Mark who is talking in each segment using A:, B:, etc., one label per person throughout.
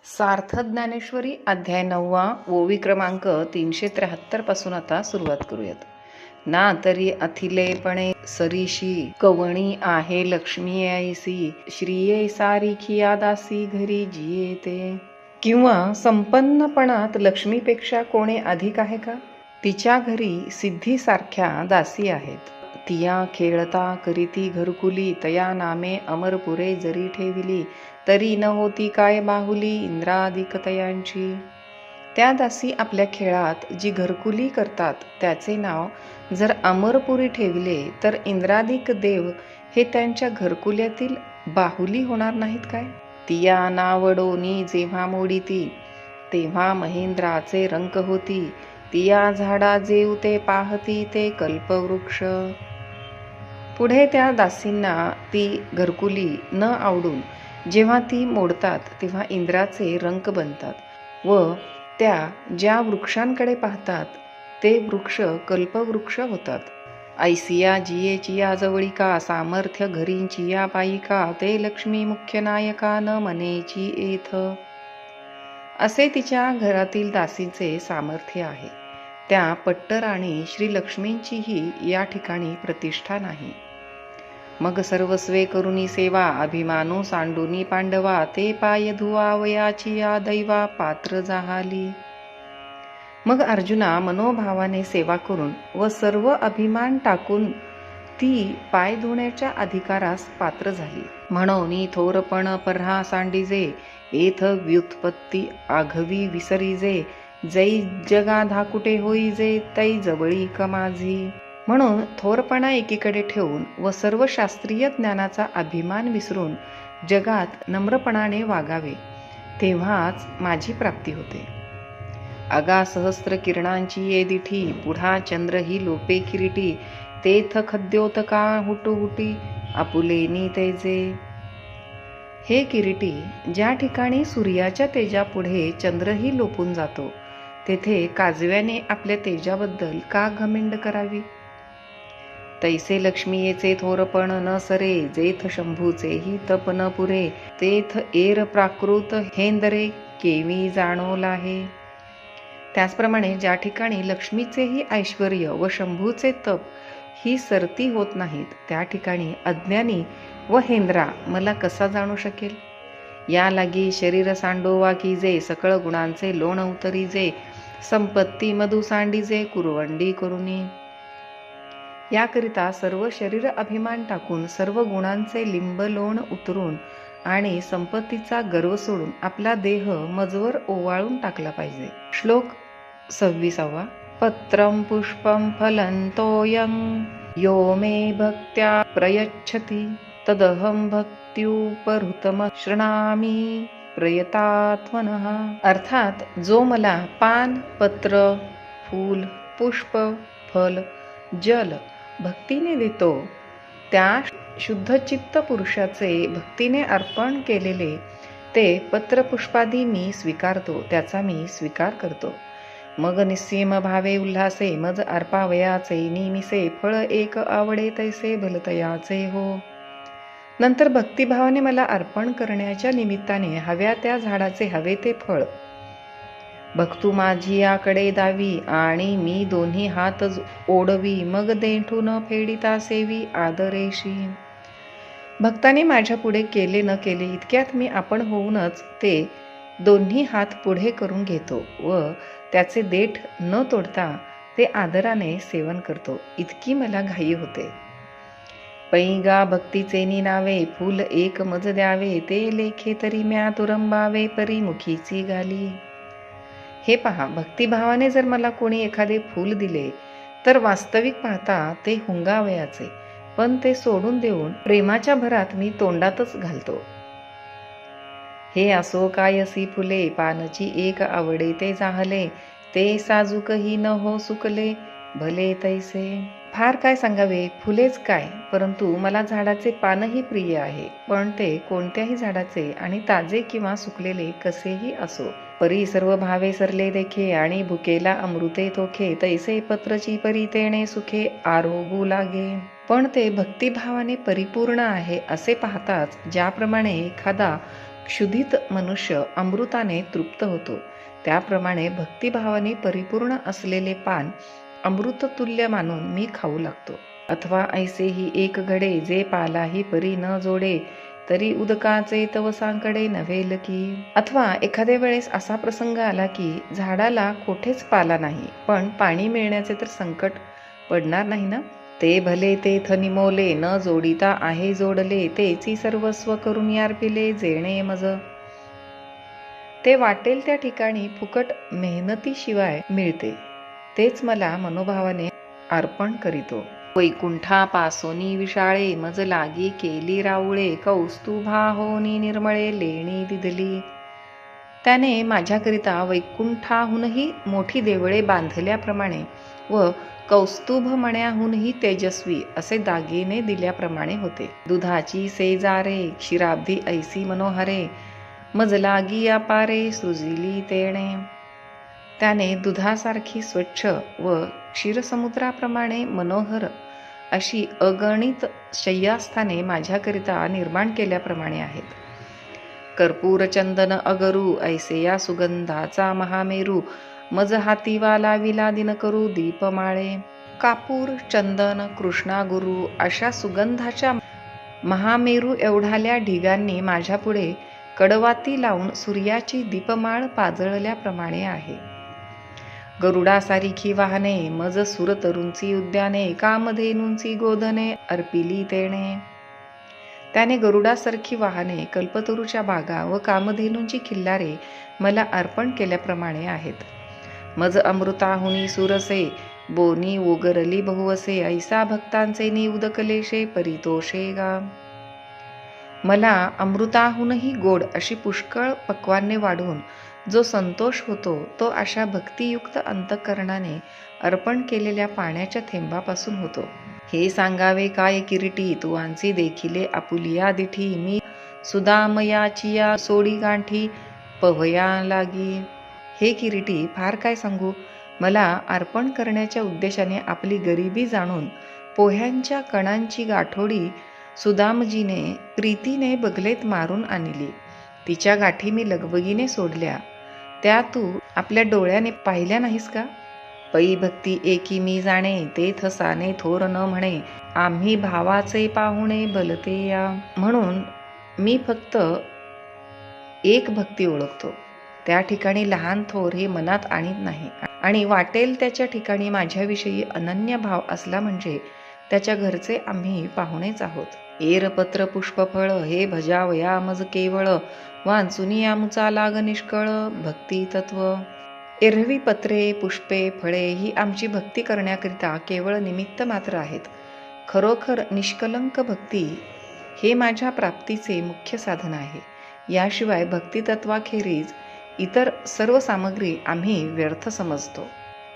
A: सार्थ ज्ञानेश्वरी अध्याय 9 ओवी क्रमांक 373 पासून आता सुरुवात करूयात. ना तरी अथिलेपणे सरीशी कवणी आहे लक्ष्मी ऐसी, श्रीये सारिखिया दासी घरी जियेते. किंवा संपन्नपणात लक्ष्मीपेक्षा कोणी अधिक आहे का? तिच्या घरी सिद्धीसारख्या दासी आहेत. तिया खेळता करीती घरकुली, तया नामे अमरपुरे जरी ठेविली, तरी न होती काय बाहुली इंद्रादिक तयांची. त्या दासी आपल्या खेळात जी घरकुली करतात त्याचे नाव जर अमरपुरी ठेवले तर इंद्रादिक देव हे त्यांच्या घरकुल्यातील बाहुली होणार नाहीत काय? तिया नावडोनी जेव्हा मोडीती, तेव्हा महेंद्राचे रंक होती. तिया झाडा जेव ते पाहती, ते कल्पवृक्ष. पुढे त्या दासींना ती घरकुली न आवडून जेव्हा ती मोडतात तेव्हा इंद्राचे रंक बनतात व त्या ज्या वृक्षांकडे पाहतात ते वृक्ष कल्पवृक्ष होतात. ऐसिया जियेचिया जवळिका, सामर्थ्य घरींचिया पायिका, ते लक्ष्मी मुख्य नायका न मनेची येथ. असे तिच्या घरातील दासींचे सामर्थ्य आहे. त्या पट्टराणी श्री लक्ष्मींचीही या ठिकाणी प्रतिष्ठा नाही. मग सर्वस्वे करुनी सेवा, अभिमानो सांडुनी पांडवा, ते पाय धुवावयाची या दैवा पात्र जाहाली. मग अर्जुना मनोभावाने सेवा करून व सर्व अभिमान टाकून ती पाय धुण्याच्या अधिकारास पात्र झाली. म्हणून थोरपण पर्हा सांडिजे, येथ व्युत्पत्ती आघवी विसरीजे, जै जगा धाकुटे होईजे, तै जवळी कमाझी. म्हणून थोरपणा एकीकडे ठेवून व सर्व शास्त्रीय ज्ञानाचा अभिमान विसरून जगात नम्रपणाने वागावे, तेव्हाच माझी प्राप्ती होते. अगा सहस्त्र किरणांची ये दिठी, पुढा चंद्र ही लोपे किरीटी, तेथ खद्योतका हुटुहुटी, आपुलेनी तेजे. हे किरीटी, ज्या ठिकाणी सूर्याच्या तेजापुढे चंद्रही लोपून जातो तेथे काजव्याने आपल्या तेजाबद्दल का घमिंड करावी? तैसे लक्ष्मीयेचे थोरपण न सरे, जेथ शंभूचेही तप न पुरे, तेथ एर प्राकृत हेंदरे केवी जाणोला आहे. त्याचप्रमाणे ज्या ठिकाणी लक्ष्मीचेही ऐश्वर व शंभूचे तप ही सरती होत नाहीत, त्या ठिकाणी अज्ञानी व हेंद्रा मला कसा जाणू शकेल? या लागी शरीर सांडोवा कीजे, सकळ गुणांचे लोण उतरीजे, संपत्ती मधु सांडीजे कुरवंडी करुनी. याकरिता सर्व शरीर अभिमान टाकून सर्व गुणांचे लिंब लोण उतरून आणि संपत्तीचा गर्व सोडून आपला देह मजवर ओवाळून टाकला पाहिजे. श्लोक 26. पत्रं पुष्पं फलं तोयं, यो मे भक्त्या प्रयच्छति, तदहं भक्त्युपहृतम शृणामी प्रयतात्मनः. अर्थात जो मला पान, पत्र, फूल, पुष्प, फल, जल भक्तीने देतो, त्या शुद्धचित्त पुरुषाचे भक्तीने अर्पण केलेले ते पत्रपुष्पादी मी स्वीकारतो, त्याचा मी स्वीकार करतो. मग निस्सीम भावे उल्हासे, मज अर्पावयाचे निमिसे, फळ एक आवडे तैसे भलतयाचे हो. नंतर भक्तिभावाने मला अर्पण करण्याच्या निमित्ताने हव्या त्या झाडाचे हवे ते फळ भक्तू माझी याकडे दावी, आणि मी दोन्ही हात ओढवी, मग देठू न फेडिता सेवी आदरेशी. भक्ताने माझ्या पुढे केले न केले इतक्यात मी आपण होऊनच ते दोन्ही हात पुढे करून घेतो व त्याचे देठ न तोडता ते आदराने सेवन करतो. इतकी मला घाई होते. पैगा भक्तीचे नावे, फूल एक मज द्यावे, ते लेखे तरी म्या तुरंबावे, परी मुखीची घाली. हे पहा, भक्तिभावाने जर मला कोणी एखादे फूल दिले तर वास्तविक पाहता ते हुंगावयाचे, पण ते सोडून देऊन प्रेमाच्या भरात मी तोंडातच घालतो. हे असो कायसी फुले, पानची एक आवडे ते जाहले, ते साजूकही न हो सुकले, भले तैसे. फार काय सांगावे, फुलेच काय, परंतु मला झाडाचे पानही प्रिय आहे, पण ते कोणत्याही झाडाचे आणि ताजे किंवा सुकलेले कसेही असो. परी सर्व भावे सरले देखे, आणि भुकेला अमृते तोखे, तैसे पत्रची परी तेणे सुखे आरोगू लागे. पण ते भक्तिभावाने परिपूर्ण आहे असे पाहताच ज्याप्रमाणे एखादा क्षुधित मनुष्य अमृताने तृप्त होतो, त्याप्रमाणे भक्तिभावाने परिपूर्ण असलेले पान अमृततुल्य मानून मी खाऊ लागतो. अथवा ऐसेही एक घडे, जे पालाही परी न जोडे, तरी उदकाचे तव सांकडे नव्हेल की. अथवा एखाद्या वेळेस असा प्रसंग आला की झाडाला कोठेच पाला नाही, पण पाणी मिळण्याचे तर संकट पडणार नाही ना. ते भले तेथ निमोले, न जोडिता आहे जोडले, तेची सर्वस्व करून यार्पिले जेणे मज. ते वाटेल त्या ठिकाणी फुकट मेहनतीशिवाय मिळते, तेच मला मनोभावाने अर्पण करीतो. वैकुंठापासोनी विशाळे, मज लागी केली राऊळे, कौस्तुभा होनी निर्मळे लेणी दिधली. त्याने माझ्याकरिता वैकुंठाहूनही मोठी देवळे बांधल्याप्रमाणे व कौस्तुभमण्याहूनही तेजस्वी असे दागिने दिल्याप्रमाणे होते. दुधाची सेजारे, क्षीराब्धी ऐसी मनोहरे, मज लागी अपारे सृजिली तेणे. त्याने दुधासारखी स्वच्छ व क्षीरसमुद्राप्रमाणे मनोहर अशी अगणित शय्यास्थाने माझ्याकरिता निर्माण केल्याप्रमाणे आहेत. कर्पूर चंदन अगरू, ऐसे या सुगंधाचा महामेरू, मज हाती वाला विला दिन करू दीपमाळे. कापूर, चंदन, कृष्णा गुरु अशा सुगंधाच्या महामेरू एवढाल्या ढिगांनी माझ्यापुढे कडवाती लावून सूर्याची दीपमाळ पाजळल्याप्रमाणे आहे. गरुडासारिखी वाहने, मज सुरतरूंची उद्याने, कामधेनूंची गोधने अर्पिली तेणे. त्याने गरुडासारखी वाहने, कल्पतरूच्या बागा व कामधेनूंची खिल्लारे मला अर्पण केल्याप्रमाणे आहेत. मज अमृताहुनी सुरसे, बोनी उगरली बहुवसे, ऐसा भक्तांचे नि उदकलेशे परितोषे गा. मला अमृताहूनही गोड अशी पुष्कळ पक्वान्ने वाढून जो संतोष होतो, तो अशा भक्तियुक्त अंतःकरणाने अर्पण केलेल्या पाण्याच्या थेंबापासून होतो. हे सांगावे काय किरीटी, तुवांची देखिले आपुलिया दिठी, मी सुदामयाचिया सोडी गांठी पवया लागी. हे किरीटी, फार काय सांगू, मला अर्पण करण्याच्या उद्देशाने आपली गरिबी जाणून पोह्यांच्या कणांची गाठोडी सुदामजीने प्रीतीने बगलेत मारून आणली. तिच्या गाठी मी लगबगीने सोडल्या, त्या तू आपल्या डोळ्याने पाहिल्या नाहीस का. पै भक्ती एकी मी जाणे, तेथ साने थोर न म्हणे, आम्ही भावाचे पाहुणे भलते या. म्हणून मी फक्त एक भक्ती ओळखतो, त्या ठिकाणी लहान थोर हे मनात आणत नाही, आणि वाटेल त्याच्या ठिकाणी माझ्याविषयी अनन्य भाव असला म्हणजे त्याच्या घरचे आम्ही पाहुणेच आहोत. एरपत्र पुष्पफळ, हे भजावया मज केवळ, वांचुनी आमुचा लाग निष्कळ भक्ती तत्व. एरवी पत्रे, पुष्पे, फळे ही आमची भक्ती करण्याकरिता केवळ निमित्त मात्र आहेत. खरोखर निष्कलंक भक्ती हे माझ्या प्राप्तीचे मुख्य साधन आहे. याशिवाय भक्तितत्वाखेरीज इतर सर्व सामग्री आम्ही व्यर्थ समजतो.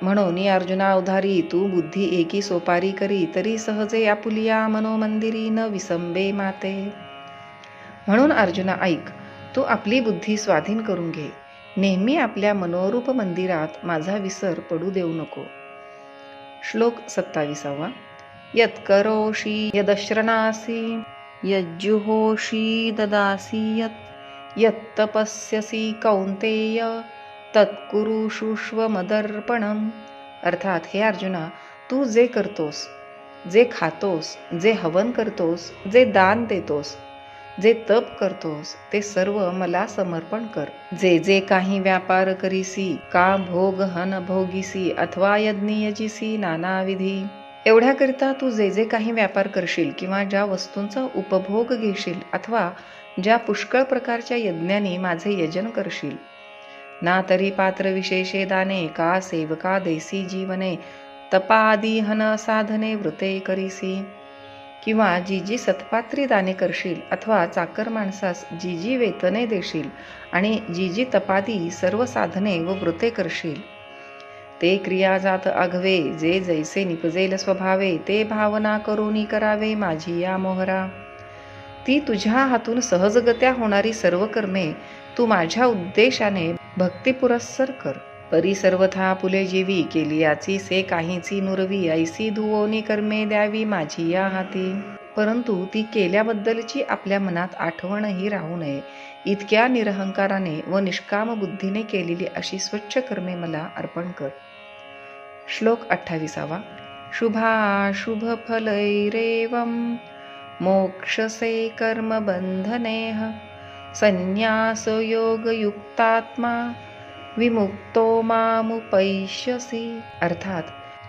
A: म्हणून अर्जुना उधारी, तू बुद्धी एकी सोपारी करी, तरी सहजे आपुलिया मनोमंदिरी न विसंबे माते. म्हणून अर्जुना ऐक, तू आपली बुद्धी स्वाधीन करून घे, नेहमी आपल्या मनोरूप मंदिरात माझा विसर पडू देऊ नको. श्लोक 27. यत्करोषि यदश्रणासि, यज्जुहोषि ददासि, यत्तपस्यसि कौंतेय, तत्कुरुषुष्व मदर्पणम. अर्थात, हे अर्जुना, तू जे करतोस, जे खातोस, जे हवन करतोस, जे दान देतोस, जे तप करतोस, ते सर्व मला समर्पण कर. जे जे काही व्यापार करीसी, का भोग हन भोगीसी, अथवा यज्ञयजीसी नानाविधी. एवढ्याकरिता तू जे जे काही व्यापार करशील, किंवा ज्या वस्तूंचा उपभोग घेशील, अथवा ज्या पुष्कळ प्रकारच्या यज्ञाने माझे यजन करशील, ना तरी पात्र विशेषे दाने, का सेवका देसी जीवने, तपादी हन साधने वृते करीसी. किंवा जी जी सत्पात्री दाने करशील, अथवा चाकर माणसास जी जी वेतने देशील, आणि जी जी तपादी सर्व साधने व व्रते करशील, ते क्रिया जात आघवे, जे जैसे निपजेल स्वभावे, ते भावना करोनी करावे माझी या मोहरा. ती तुझ्या हातून सहजगत्या होणारी सर्व कर्मे तू माझ्या उद्देशाने भक्तिपुरस्सर कर. परी सर्वथा फुले जीवी, केली याची से काहीची नुरवी, ऐसी धुवोनी कर्मे द्यावी माझी या हाती. परंतु ती केल्याबद्दलची आपल्या मनात आठवणही राहू नये इतक्या निरहंकाराने व निष्काम बुद्धीने केलेली अशी स्वच्छ कर्मे मला अर्पण कर. श्लोक 28. शुभाशुभफलैरेवं मोक्षसे कर्मबन्धनेह संन्यासयोगयुक्तात्मा विमुक्तो मामुपैष्यसि. अर्थात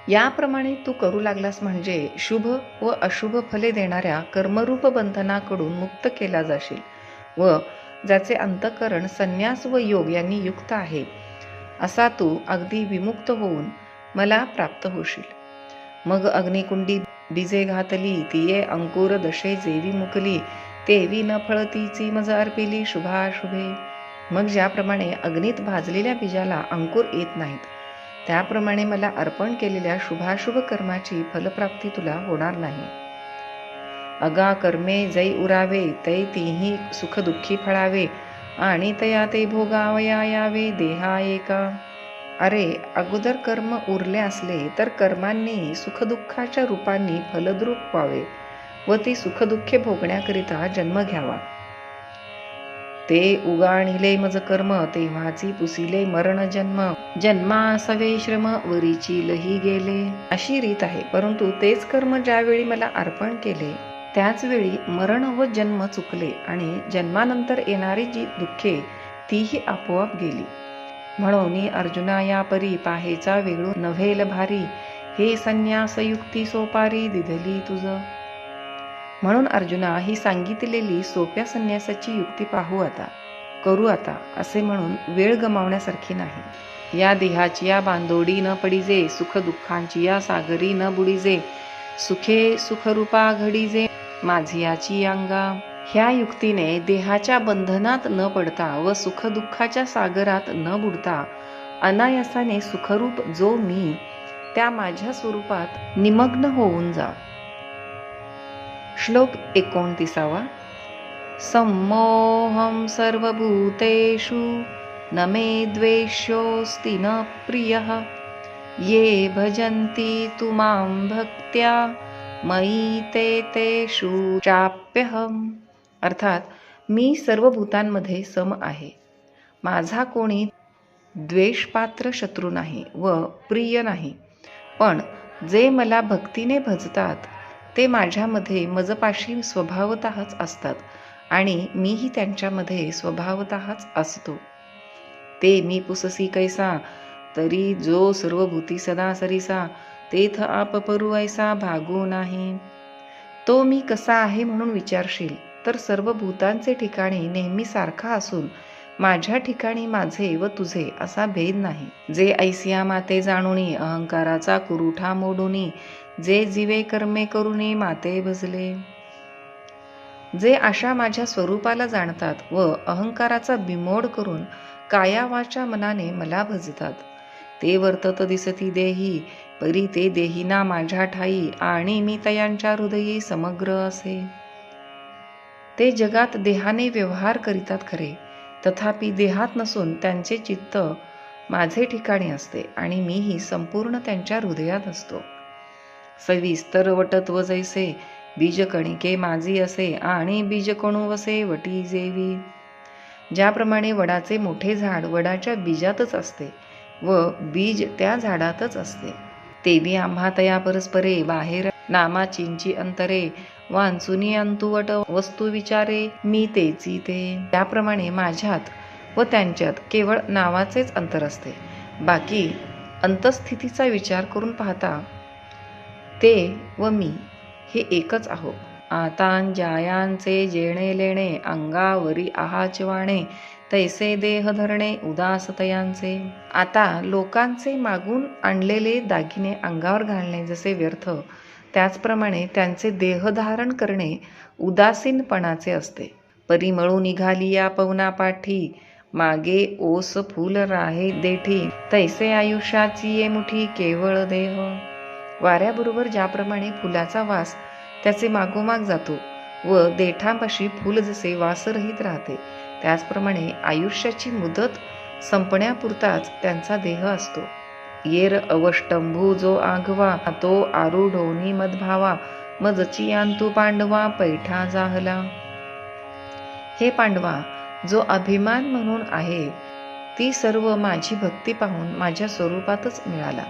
A: याप्रमाणे तू करू लागलास म्हणजे शुभ व अशुभ फले देणाऱ्या कर्मरूप बंधनाकडून मुक्त केला जाशील व ज्याचे अंतःकरण संन्यास व योग यांनी युक्त आहे असा तू अगदी विमुक्त होऊन मला प्राप्त होशील. मग अग्निकुंडी बीजे घातली तिये अंकुर दशे जेवी मुकली तेवी न फळतीची मज अर्पिली शुभाशुभे. मग ज्याप्रमाणे अग्नीत भाजलेल्या बीजाला अंकुर येत नाहीत त्याप्रमाणे मला अर्पण केलेल्या शुभाशुभ कर्माची फलप्राप्ती तुला होणार नाही. अगा कर्मे जै उरावे तै तीही सुखदुःखी फळावे आणि तया ते भोगावया यावे देहा एका. अरे अगोदर कर्म उरले असले तर कर्मांनी सुखदुःखाच्या रूपांनी फलद्रूप व्हावे व ती सुखदुःखे भोगण्याकरिता जन्म घ्यावा. ते उगाणिले मज कर्म तेव्हाची पुसिले मरण जन्म जन्मासवे श्रम वरीची लही गेले. अशी रीत आहे. परंतु तेच कर्म ज्यावेळी मला अर्पण केले त्याच वेळी मरण व जन्म चुकले आणि जन्मानंतर येणारी जी दुःखे तीही आपोआप गेली. म्हणून अर्जुना या परी पाहेचा वेळू नव्हेल भारी हे संन्यास युक्ती सोपारी दिधली तुझ. म्हणून अर्जुना ही सांगितलेली सोप्या संन्यासाची युक्ती पाहू आता करू आता असे म्हणून वेळ गमावण्यासारखी नाही. या देहाची या बांधोडी न पडिजे सुख दुःखांची या सागरी न बुडीजे सुखे सुखरूपा घडीजे माझी याची अंगा. ह्या युक्तीने देहाच्या बंधनात न पडता व सुखदुःखाच्या सागरात न बुडता अनायासाने सुखरूप जो मी त्या माझ्या स्वरूपात निमग्न होऊन जा. श्लोक 29. सम्मोहं सर्वभूतेषु न मे द्वेष्योऽस्ति न प्रियः ये भजन्ति तु मां भक्त्या मयि ते तेषु चाप्यहम्. अर्थात मी सर्व भूतांमध्ये सम आहे. माझा कोणी द्वेषपात्र शत्रू नाही व प्रिय नाही. पण जे मला भक्तीने भजतात ते माझ्यामध्ये मजपाशी स्वभावतःच असतात आणि मीही त्यांच्यामध्ये स्वभावतःच असतो. ते मी पुससी कैसा तरी जो सर्वभूती सदा सरीसा तेथ आप परू ऐसा भागू नाही. तो मी कसा आहे म्हणून विचारशील तर सर्व भूतांचे ठिकाणी नेहमी सारखा असून माझ्या ठिकाणी माझे व तुझे असा भेद नाही. जे ऐसिया माते जाणुनी अहंकाराचा कुरुठा मोडुनी जे जीवे कर्मे करुनी माते भजले. जे अशा माझ्या स्वरूपाला जाणतात व अहंकाराचा बिमोड करून काया वाचा मनाने मला भजतात ते वर्तत दिसती देही परी ते देहीना माझ्या ठाई आणि मी तयांच्या हृदयी समग्र असे. ते जगात देहाने व्यवहार करीतात खरे तथापि देहात नसून त्यांचे चित्त माझे ठिकाणी असते आणि मीही संपूर्ण त्यांच्या हृदयात असतो. सविस्तर वटत्व जैसे बीजकणिके माझी असे आणि बीजकणू वसे वटी जेवी. ज्याप्रमाणे वडाचे मोठे झाड वडाच्या बीजातच असते व बीज त्या झाडातच असते तेवी आम्हा तया परस्परे बाहेर नामाचींची अंतरे वांचुनी अंतुवट वस्तू विचारे मी तेची ते. त्याप्रमाणे माझ्यात व त्यांच्यात केवळ नावाचेच अंतर असते. बाकी अंतस्थितीचा विचार करून पाहता ते व मी हे एकच आहो. आतांजायांचे जेणे लेणे अंगावरी आहाच वाणे तैसे देह धरणे उदास तयांचे. आता लोकांचे मागून आणलेले दागिने अंगावर घालणे जसे व्यर्थ त्याचप्रमाणे त्यांचे देहधारण करणे उदासीनपणाचे असते. परिमळू निघाली या पवना पाठी मागे ओस फूल राहे देठी तैसे आयुष्याची ये मुठी केवळ देह. वाऱ्याबरोबर ज्याप्रमाणे फुलाचा वास त्याचे मागोमाग जातो व देठापाशी फूल जसे वासरहित राहते त्याचप्रमाणे आयुष्याची मुदत संपण्यापुरताच त्यांचा देह असतो. येर अवष्टंभू जो आघवा तो आरूढोनी मदभावा मजची अंतू पांडवा पैठा जाहला. हे पांडवा, जो अभिमान म्हणून आहे ती सर्व माझी भक्ती पाहून माझ्या स्वरूपातच मिळाला.